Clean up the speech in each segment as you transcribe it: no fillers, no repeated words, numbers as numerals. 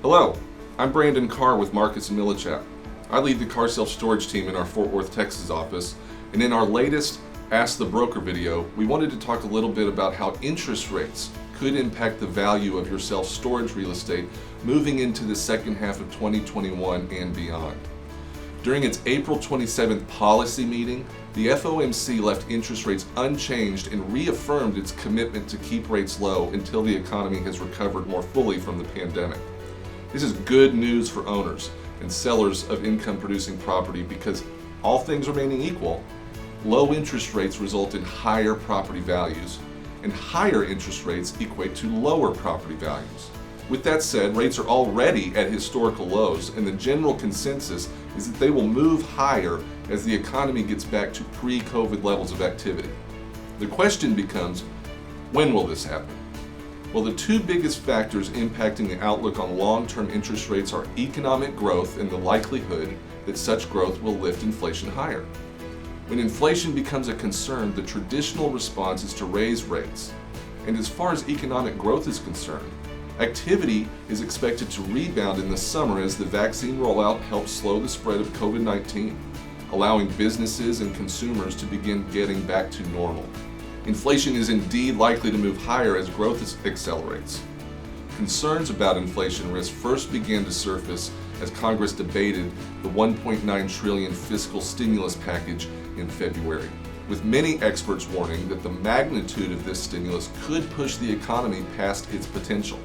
Hello, I'm Brandon Karr with Marcus Millichap. I lead the Karr Self-Storage Team in our Fort Worth, Texas office, and in our latest Ask the Broker video, we wanted to talk a little bit about how interest rates could impact the value of your self-storage real estate moving into the second half of 2021 and beyond. During its April 27th policy meeting, the FOMC left interest rates unchanged and reaffirmed its commitment to keep rates low until the economy has recovered more fully from the pandemic. This is good news for owners and sellers of income-producing property because, all things remaining equal, low interest rates result in higher property values, and higher interest rates equate to lower property values. With that said, rates are already at historical lows, and the general consensus is that they will move higher as the economy gets back to pre-COVID levels of activity. The question becomes, when will this happen? Well, the two biggest factors impacting the outlook on long-term interest rates are economic growth and the likelihood that such growth will lift inflation higher. When inflation becomes a concern, the traditional response is to raise rates. And as far as economic growth is concerned, activity is expected to rebound in the summer as the vaccine rollout helps slow the spread of COVID-19, allowing businesses and consumers to begin getting back to normal. Inflation is indeed likely to move higher as growth accelerates. Concerns about inflation risk first began to surface as Congress debated the $1.9 trillion fiscal stimulus package in February, with many experts warning that the magnitude of this stimulus could push the economy past its potential.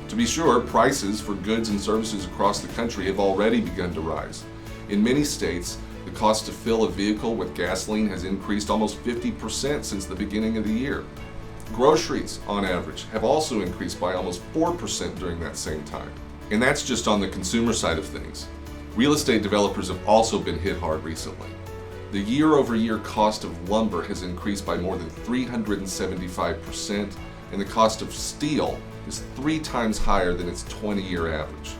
To be sure, prices for goods and services across the country have already begun to rise. In many states, the cost to fill a vehicle with gasoline has increased almost 50% since the beginning of the year. Groceries, on average, have also increased by almost 4% during that same time. And that's just on the consumer side of things. Real estate developers have also been hit hard recently. The year-over-year cost of lumber has increased by more than 375%, and the cost of steel is 3 times higher than its 20-year average.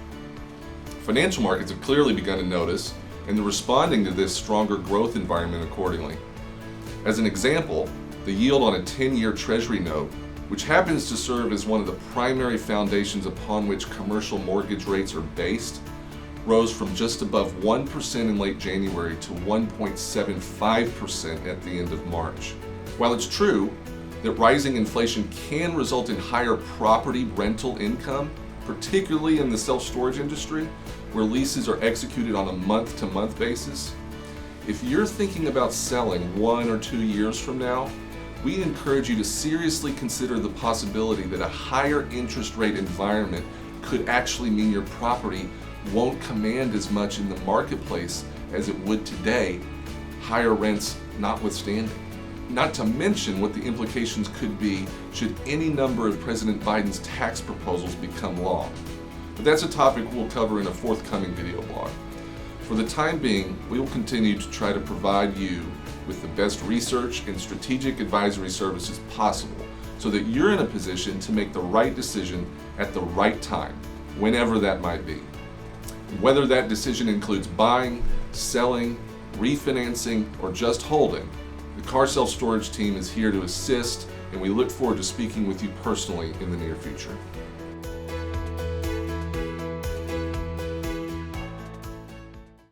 Financial markets have clearly begun to notice, and they're responding to this stronger growth environment accordingly. As an example, the yield on a 10-year Treasury note, which happens to serve as one of the primary foundations upon which commercial mortgage rates are based, rose from just above 1% in late January to 1.75% at the end of March. While it's true that rising inflation can result in higher property rental income, particularly in the self-storage industry, where leases are executed on a month-to-month basis, if you're thinking about selling 1 or 2 years from now, we encourage you to seriously consider the possibility that a higher interest rate environment could actually mean your property won't command as much in the marketplace as it would today, higher rents notwithstanding. Not to mention what the implications could be should any number of President Biden's tax proposals become law. But that's a topic we'll cover in a forthcoming video blog. For the time being, we will continue to try to provide you with the best research and strategic advisory services possible so that you're in a position to make the right decision at the right time, whenever that might be. Whether that decision includes buying, selling, refinancing, or just holding, the Karr Self-Storage Team is here to assist, and we look forward to speaking with you personally in the near future.